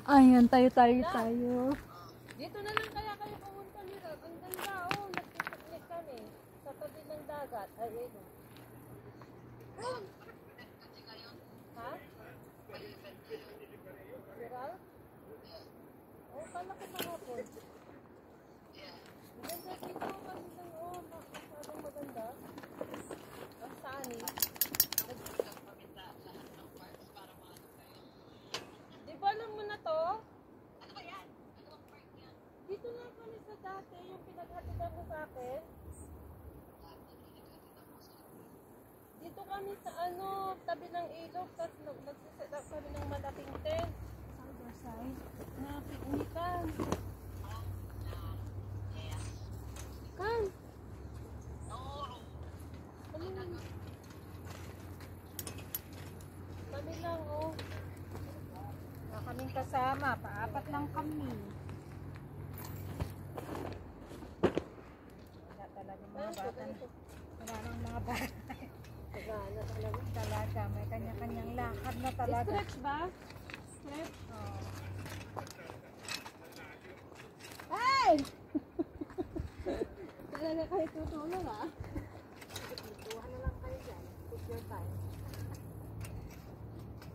Ayan, tayo. Dito na lang kaya kayo pumunta nila. Ang ganda, oh. Nagpipiknik kami. Sa tabi ng dagat. Ay, ayun. Ha? Viral? Oh, pala ko mahapon. Maganda dito. Magandang, oh. Masyadong maganda. Ang sani. Di ba alam mo na to? Ano ba yan? Ano ang park yan? Dito na kami sa dati. Yung pinaghatidan mo sa akin. Dito kami sa tabi ng ilog, tapos nagsiset up kami ng malaking tent. Other side. Na piknikan. Kan? Kami lang, oh. Wala kaming kasama, paapat lang kami. Wala talaga mga bata. Wala nang mga bata. Sagana talaga. Talaga, may kanya-kanyang lakad na talaga. Stretch ba? Stretch? Oh. Hey! Talaga kayo tutulong, ah. Tuhan na lang kayo dyan. Take your time.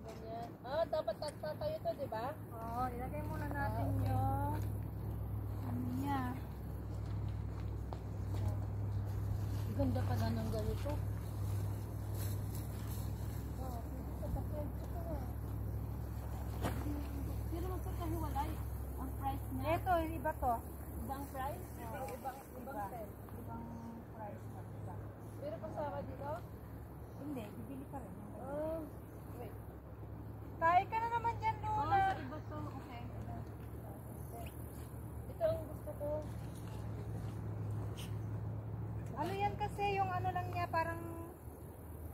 Ganyan. Ah, dapat tayo to, di ba? Oo, ilagay muna natin yung ano niya. Ganda pala ng ganito. Pero magkakahiwalay ang price niya. Ito, iba to. Ibang price? Oo. Ibang sale. Ibang price na iba. Pero kasama dito? Hindi, bibili ka rin. Oh, wait. Kain ka na naman dyan, Oh, Luna. sa iba to. Okay. Ito ang gusto ko. Ano yan kasi, yung ano lang niya, parang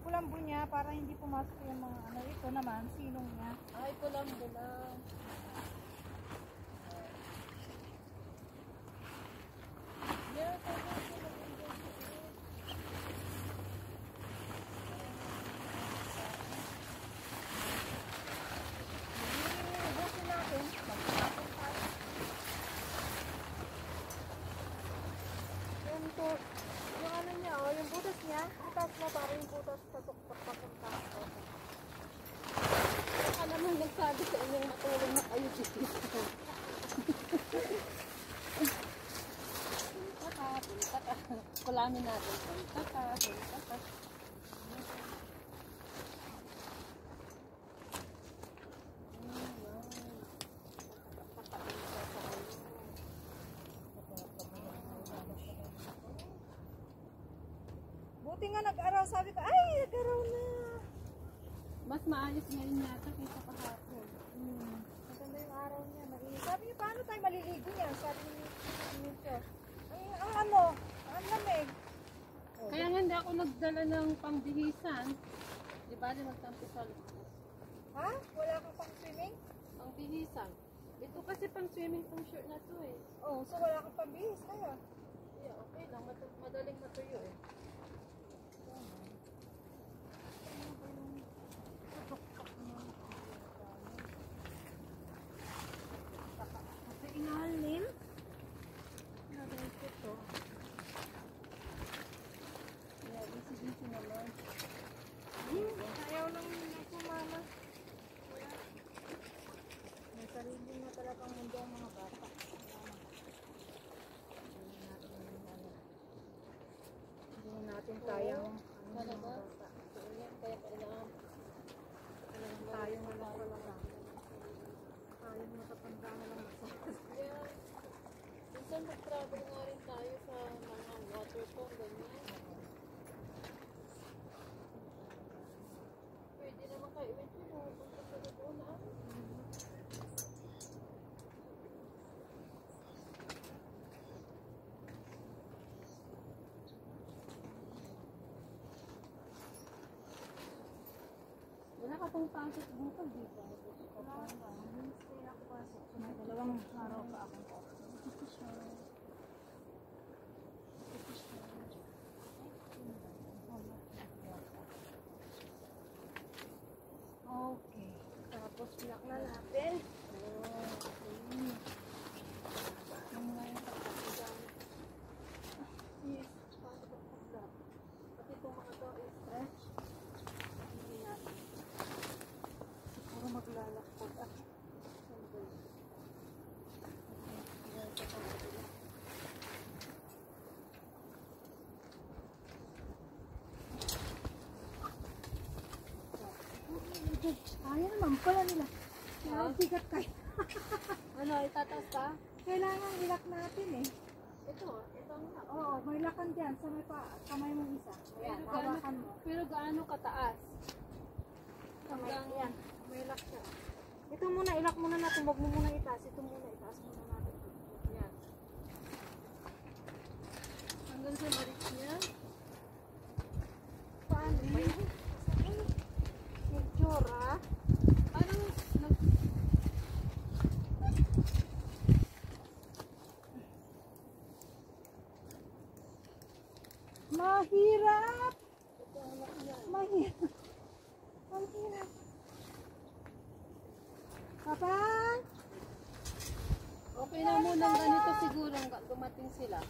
kulambo niya, para hindi pumasok yung mga ano. Ito naman, silong niya. Ay, kulang-bulang. Yeah, Ubusin natin. Magpapapin tayo. Yung to, yung ano niya, oh, yung butas niya, butas mo, parang yung butas sa tuktok papunta. Okay. baka naman nagsabi sa inyong matulong na kayo dito. Punta ka. Kulamin natin. Punta ka. Buti nga nag-araw, sabi ko, ay, nag-araw na. Mas maayos ngayon yata kaysa kahapon. Maganda yung araw niya, mainit. Sabi niya, paano tayo maliligo niya? Sabi niya, ang ano, ang lamig. Oh, Kaya nga hindi ako nagdala ng pangbihisan. Di ba? Di magtampisal. ha? Wala kang pang swimming? Pangbihisan. Ito kasi pang swimming pong shirt na to eh. Oh, so wala kang pambihis kaya. Yeah, okay lang. Madaling matuyo eh. Sa ilalim. Nagay ko to. Yeah, busy naman. Ayaw lang nila sumama. May sarili na talagang mundo ang mga bata. Hindi natin kayang Talaga? Kaya kailangan. tayo na lang talaga. Tayo matatanda na lang Yeah. Minsan mag-travel nga rin tayo sa mga waterfall, ganyan. Pwede naman kayo eventually pumunta sa Laguna. Wala ka pang pasok bukas, di ba? Wala pa. Wednesday ako pasok. So, may dalawang araw pa akong off. Okay. Tapos lock na natin. Kaya naman pala nila. Bigat kayo. Ano, itataas pa? Kailangan ilak natin eh. Ito nga. Oo, may lakan dyan sa may kamay mong isa. Ayan, hawakan mo. Pero gaano kataas? Hanggang yan. May ilak siya. Ito muna, ilak muna natin. Huwag mo muna itaas. Ito muna, itaas muna natin. Yan. Hanggang sa marik niya. Paano ba yun? Picture ah. Parang Mahirap! Mahirap. Mahirap. Papa? okay na muna ganito siguro hanggang dumating sila.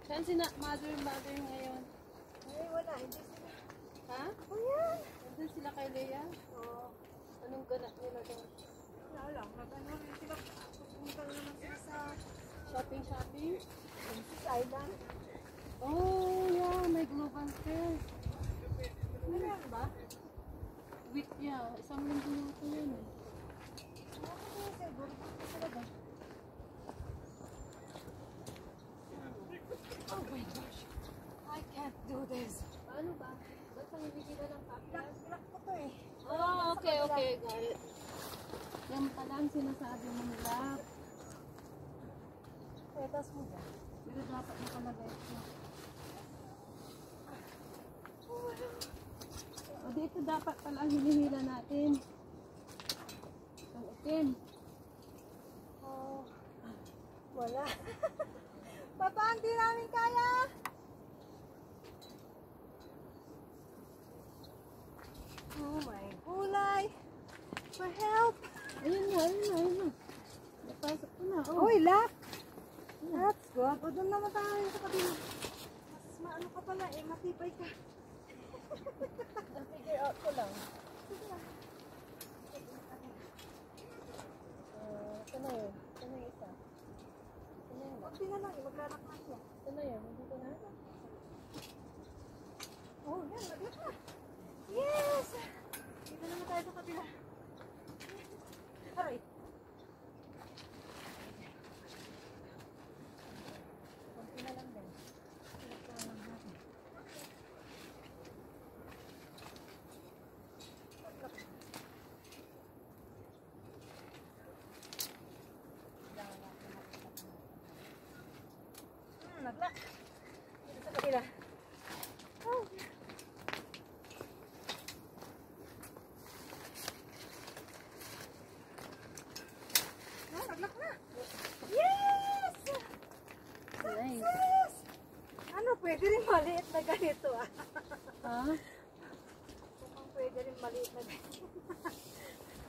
Saan si mother ngayon? Ay, wala. Hindi sila. Ha? Oh, yan. Nandun sila kay Leia? Oo. Anong ganap nila doon? Wala lang. Nag-ano rin sila. Pupunta naman sila sa Shopping? Princess Island. Oh, yeah. May global fair. Meron ba? Week niya. Isang linggo na ito yun eh. Siguro pupunta sila ba? Oh my gosh. I can't do this. Paano ba? Ba't pang hindi kita ng papilas? Black ko to eh. Oh, okay. Got it. Yan pala ang sinasabi mo nila. Petas mo ba? Pero dapat nakalagay ito. O dito dapat pala ang hinihila natin. Ang itim. Oh, wala. Papa, hindi namin kaya. Oh my gulay. For help. Ayun na. Napasok ko na. Oh. Uy, lock. That's good. O doon naman tayo sa kabila. Mas maano ka pala eh, matibay ka. Figure out ko lang. Sige na. Ito na yun. Ito na yung isa. Ito na yun. Kunti na lang eh, maglalak na siya. Ito na yun. Dito na. Oh, yan, naglag na. Yes! Dito naman tayo sa kabila. Aray. Kunti na lang din. Silagpan lang natin. Naglag. Dito sa kabila. Oh. Naglak na. Yes! Nice. Yes! Ano, pwede rin maliit na ganito ah. Ha? Kung pwede rin maliit na ganito.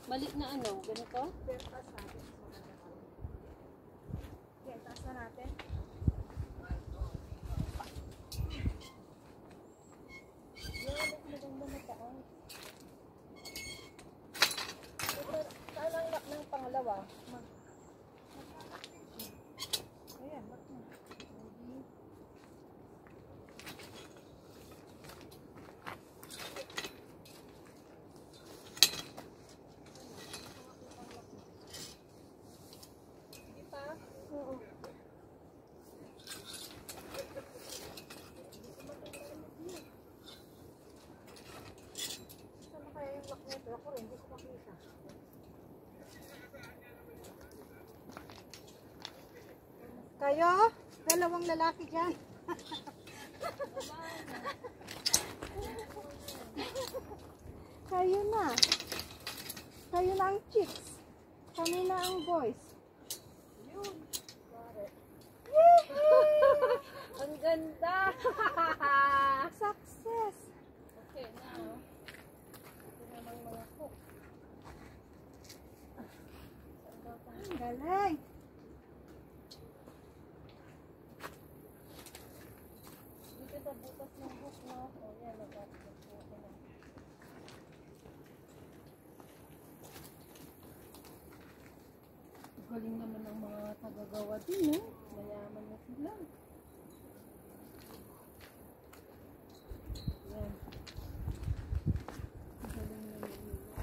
Maliit na ano? Ganito? Taas natin. Okay, taas na natin. Yan, maganda mataas. Saan ang lock ng pangalawa? Ayan, lock na. Hindi pa? Oo. Saan na kaya yung lock nito? Ako rin, hindi ko makita. Kayo? Dalawang lalaki dyan. Kayo na. Kayo na ang chicks. Kami na ang boys. Yun. Yee! Ang ganda! Success! Okay, now. Ito namang mga cook. Ang galing! Dito sa butas ng hook, no? O, yan. Nagkakit na. galing naman ng mga tagagawa din, no? Mayaman na sila. Yan. Galing naman nila.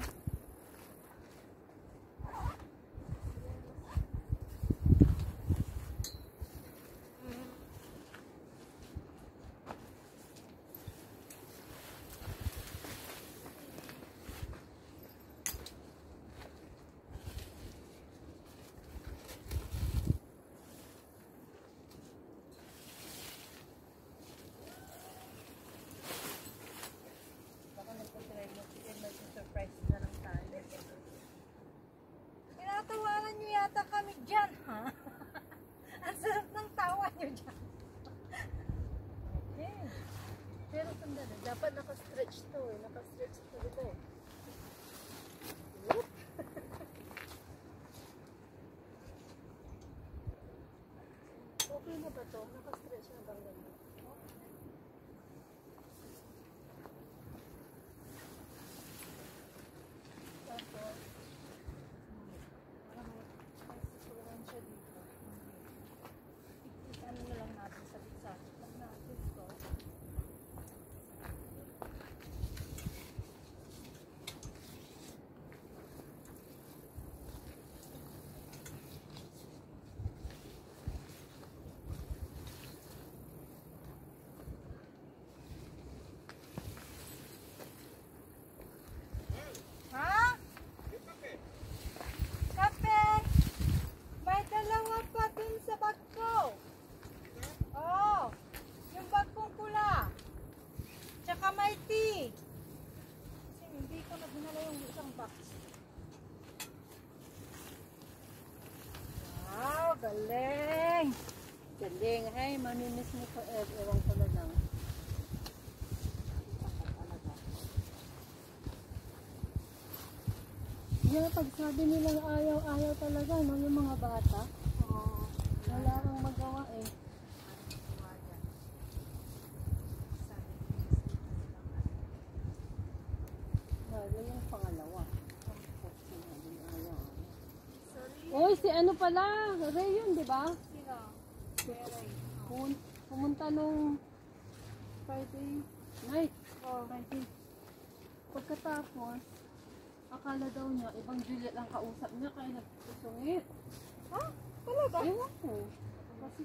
Baka nagpatry mo si Ed, mag-surprise na lang tayo. Tinatawanan niyo yata kami dyan, ha? Ang sarap ng tawa niyo dyan. Okay. Pero sandali, dapat naka-stretch to eh. Naka-stretch to dito eh. Okay na ba to? Naka-stretch na bang ganun? Tapos, parang may susuran siya dito. Ano na lang natin sa pizza. Pag natin to, Ha? Kape! May dalawa pa dun sa bag ko. Oo. Yung bag kong pula. Tsaka may tea. Kasi hindi ko na dinala yung isang box. Wow, galing! galing. Ay, mamimiss mo ko Ed. Ewan ko na lang. Yung pagsabi nilang ayaw-ayaw talaga, no? Yung mga bata. Oo. Wala kang magawa eh. Wala yung pangalawa. Tapos sinabi niya ayaw. Sorry. Oy, si ano pala? Ray yun, di ba? Sino? Mary. Pumunta nung Friday night. Oh. Friday. Pagkatapos, akala daw niya, ibang Juliet ang kausap niya, kaya nagsusungit. Ha? Talaga? Ewan ko. Kasi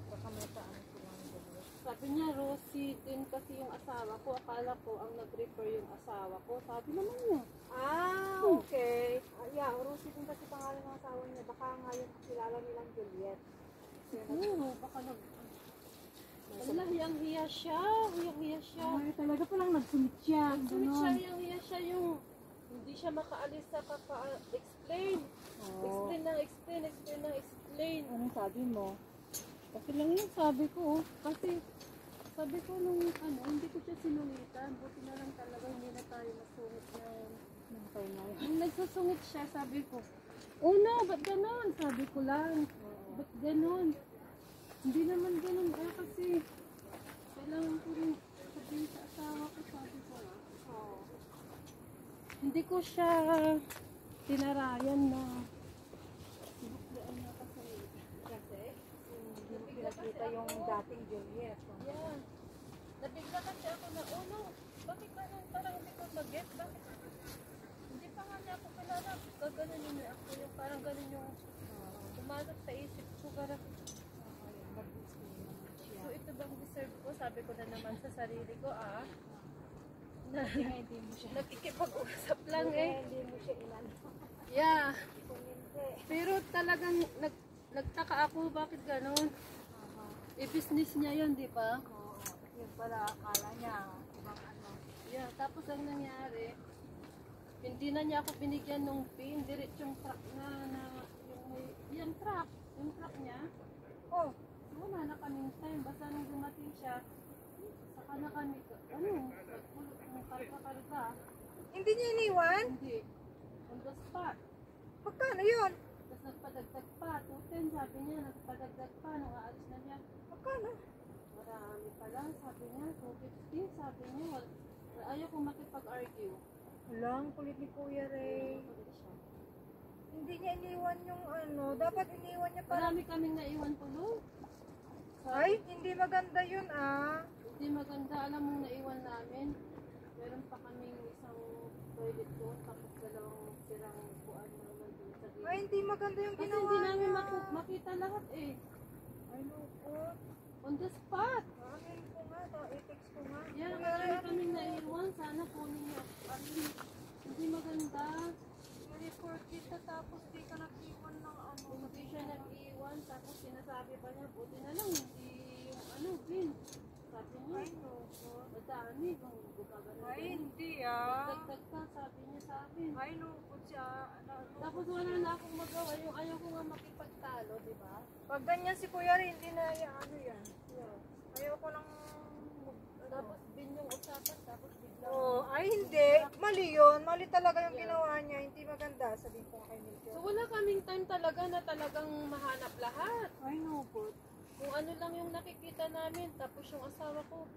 Baka may paano sila ng dalawa. sabi niya, Rosie din kasi yung asawa ko. Akala ko ang nag-refer yung asawa ko. Sabi naman niya. Ah, okay. Yeah, Rosie din kasi pangalan ng asawa niya. Baka ngayon kilala nilang Juliet. Siguro, baka nag... Wala, hiyang-hiya siya. Hiyang-hiya siya. Ay, talaga palang nagsumit siya. Sunod siya, hiyang-hiya siya yung... Hindi siya makaalis sa kaka-explain. Explain na, explain, explain na, explain. Anong sabi mo? Kasi lang yun, sabi ko. Kasi, sabi ko nung ano, hindi ko siya sinungitan. Buti na lang talaga, hindi na tayo masungit na yun. Nampay na yun. Nung nagsusungit siya, sabi ko, oh no, ba't ganon? Sabi ko lang, ba't ganon? Hindi naman ganon kasi kailangan ko rin sabihin sa asawa ko, sabi ko nga. Hindi ko siya tinarayan na buklaan na kasi. Kasi, hindi mo pinakita yung dating Juliet. Yeah. Nabigla kasi ako na, oh no, bakit ganon? Parang hindi ko mag-get. Bakit? Hindi pa nga niya ako kilala. Gaganon niya ako. Yung parang ganon yung tumasok sa isip ko. Parang, so ito bang deserve ko? Sabi ko na naman sa sarili ko, na Hindi mo siya. nakikipag-usap lang eh. Hindi mo siya ilan. Yeah. Kung hindi. Pero talagang nagtaka ako, bakit ganon? I-business niya yun, di ba? Oo. Yun pala, akala niya. Ibang ano. Yeah, tapos ang nangyari, hindi na niya ako binigyan ng pin, diretsong truck na yung truck niya. Oh, Wala na kaming time, basta nung dumating siya, saka na kami, karga-karga, hindi niya iniwan? hindi, on the spot. Magkano yun? Tapos nagpadagdag pa, 210 sabi niya, nagpadagdag pa, nung aalis na niya, Magkano? marami pa lang, sabi niya, 250, sabi niya, ayaw ko makipag-argue. Walang kulit ni Kuya Ray. Kulit siya. Hindi niya iniwan yung ano. Dapat iniwan niya para... Marami kaming naiwan tulo. Ay, hindi maganda yun ah. Hindi maganda. Alam mong naiwan namin. Meron pa kaming isang toilet doon. Tapos dalawang sirang kuan na nandun sa gilid. Ay, hindi maganda yung Kasi ginawa hindi namin niya. makita lahat eh. Ay, lukot. On the spot. Amin ko nga, i-text ko nga. Yan, Kuya marami Ren, kaming naiwan. Sana kunin niyo. Hindi maganda. report kita tapos di ka nag-iwan ng ano. Hindi siya nag-iwan. Tapos sinasabi pa niya, buti na lang hindi yung ano, bin. Sabi niya, Ay, lukot. madami kung gumagano. Ay, hindi ah. Dagdag ka, sabi niya sa akin. Ay, lukot siya. Tapos wala na akong magawa. Yung ayaw ko nga makipagtalo, di ba? Pag ganyan si Kuya Ren, hindi na ano yan. Ayaw ko lang... Tapos bin yung usapan, tapos bigla. Oh, ay hindi. Mali yun. Mali talaga yung ginawa niya. Hindi maganda. Sabihin ko kay Milky. So wala kaming time talaga na talagang mahanap lahat. Ay, lukot. Kung ano lang yung nakikita namin, tapos yung asawa ko,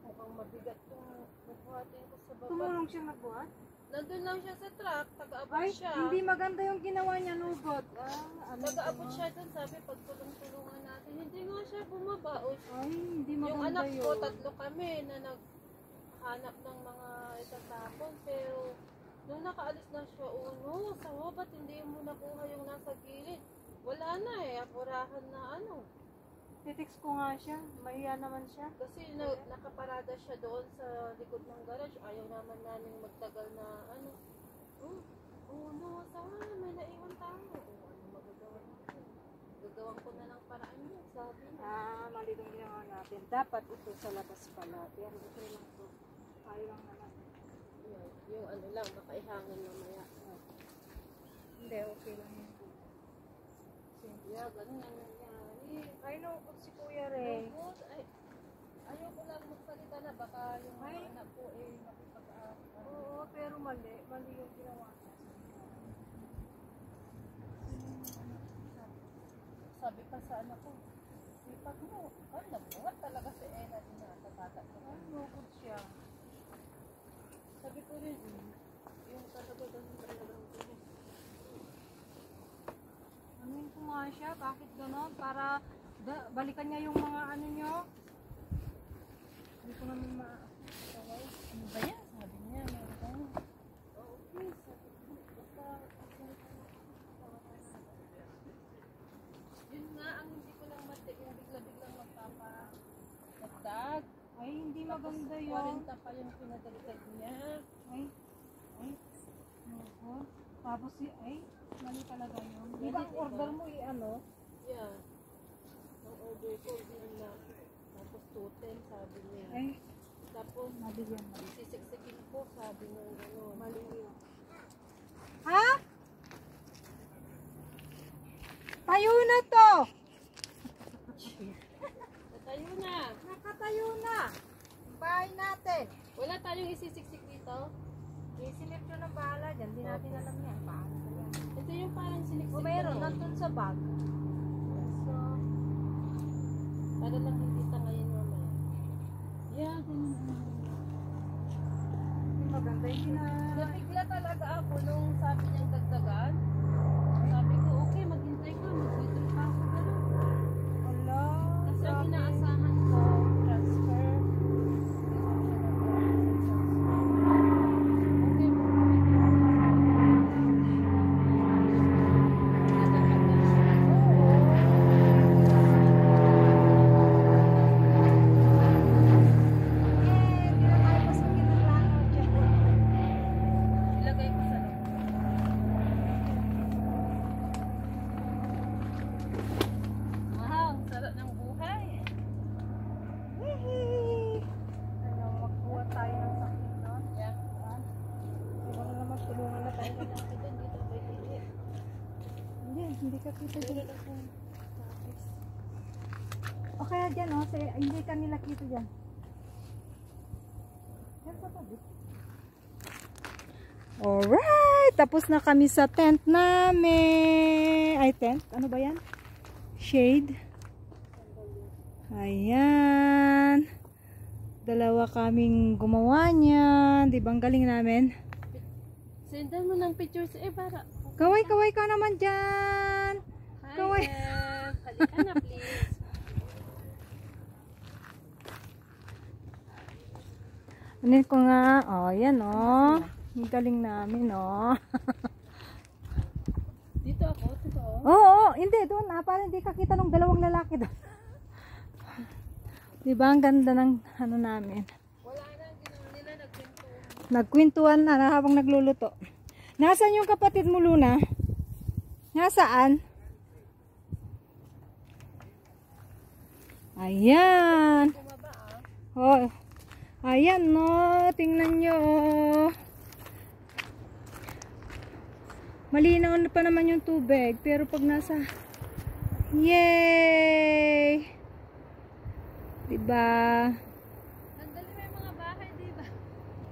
mukhang mabigat yung nagbuhatin ko sa baba. Tumulong siya nagbuhat? Nandun lang siya sa truck, taga-abot Ay, siya. hindi maganda yung ginawa niya, lukot. Taga-abot siya dun, sabi pagtulong-tulungan natin. Hindi nga siya bumaba. O, Ay, hindi maganda yung anak yun. ko, tatlo kami na naghanap ng mga itatapon. Pero nung nakaalis na siya, sawa, ba't hindi mo nakuha yung nasa gilid? Wala na eh, apurahan na ano. Titext ko nga siya. Mahiya naman siya. Kasi nakaparada siya doon sa likod ng garage. Ayaw naman namin magtagal na ano. Sawa, may naiwan tayo. Ano magagawa natin? Gagawin ko na lang paraan yun, sabi niya. Mali itong ginawa natin. Dapat ito sa labas pala. Pero okay lang to. Ayaw lang naman. Yung ano lang, makaihangan mamaya. Hindi, okay lang yun. Yeah, ganun ang nangyari. Ay, lukot si Kuya Ren. Lungkot, ayaw ko lang magsalita na baka yung mga Ay. anak ko makipag-aak. Oo, pero mali. Mali yung ginawa niya. Sabi pa sa anak ko, sipag mo, nabuhat talaga si Ella din na sa bata ko. Ay, lukot siya. Sabi ko rin, yung talaga doon talagang tulis. Amin ko nga siya. Bakit gano'n? Para balikan niya yung mga ano nyo. Hindi ko naman Saway, ano ba yan? Sabi niya, meron ka. Okay, sabi ko, basta yun nga, ang hindi ko lang matik, yung bigla-biglang magpapadagdag. Ay, hindi Tapos maganda yun. 40 pa yung pinadagdag niya. Ay, lukot. Tapos ay, mali talaga yun. Di Mali, ba ang diba? order mo ano? Yeah. Ang order ko, din na. Tapos 210, sabi niya. Ay, Tapos, mali yun. sisiksikin ko, sabi niya gano'n. Mali yun. Ha? Tayo na to! Tayo na. Nakatayo na! Ang bahay natin. Wala tayong isisiksik dito. Isilip nyo ng bahala dyan. Di natin alam yan. Paano ko yan? Ito yung parang siniksik O meron, na nandun sa bag. So, para lang hindi tangayin mamaya. Yeah, ganun. hindi maganda yung Nabigla talaga ako nung sabi niyang dagdagan. Sabi ko, okay, maghintay ka. Mag-withdraw pa ako. Ganun. Wala. Kasi ang Sabi. inaasahan ko, transfer. Okay, Hindi na tayo pasukin ng plano dyan. ilagay ko sa loob. Wow, ang sarap ng buhay. Hihi. Ano, magkuha tayo ng sakit, no? Yeah. Iba na naman, tulungan na tayo. Dito may lili. Hindi ka kita dyan. Meron akong tapis. O kaya dyan, oh, hindi ka nila kita dyan. Yan sa tabi. Alright, tapos na kami sa tent namin. Ay, tent? Ano ba yan? Shade. Ayan. Dalawa kaming gumawa niyan. Di ba ang galing namin? Sendan mo ng pictures para Kaway ka naman dyan. Hi, Kaway. Ev. Halika na, please. Anin ko nga. Oh, yan oh. Ang galing namin oh. Dito ako, totoo. Oo, hindi. Doon parang hindi kakita ng dalawang lalaki doon. Diba ang ganda ng ano namin. Wala na, ginawa nila, nagkwentuhan. Nagkwentuhan na habang nagluluto. Nasaan yung kapatid mo, Luna? Nasaan? Ayan. Bumaba Oh. ah. Ayan no. Tingnan nyo. Malinaw na pa naman yung tubig. Pero pag nasa... Yay! Diba? Nandali may mga bahay, diba?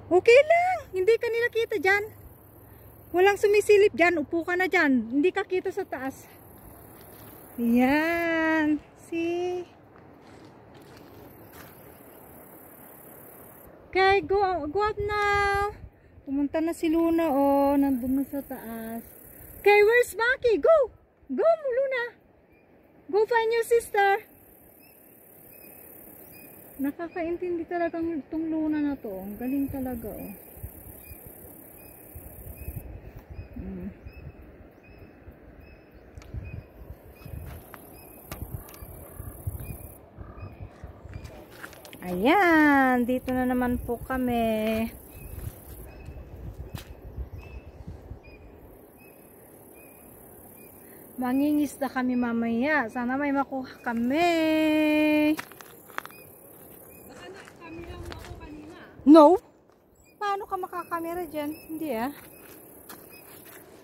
Okay lang. Hindi ka nila kita dyan. Walang sumisilip dyan. Upo ka na dyan. Hindi ka kita sa taas. Yan. See? Okay, go up now. Pumunta na si Luna. Oh, nandun na sa taas. Okay, where's Maki? Go! Go, Luna. Go find your sister. Nakakaintindi talaga itong Luna na to. Ang galing talaga, oh. Ayan, dito na naman po kami. Mangingisda kami mamaya. Sana may makuha kami. Baka na-camera mo ako kanina. No? Paano ka makakamera dyan? Hindi ah.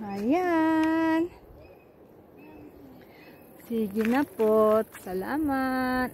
Ayan. Sige na po. Salamat.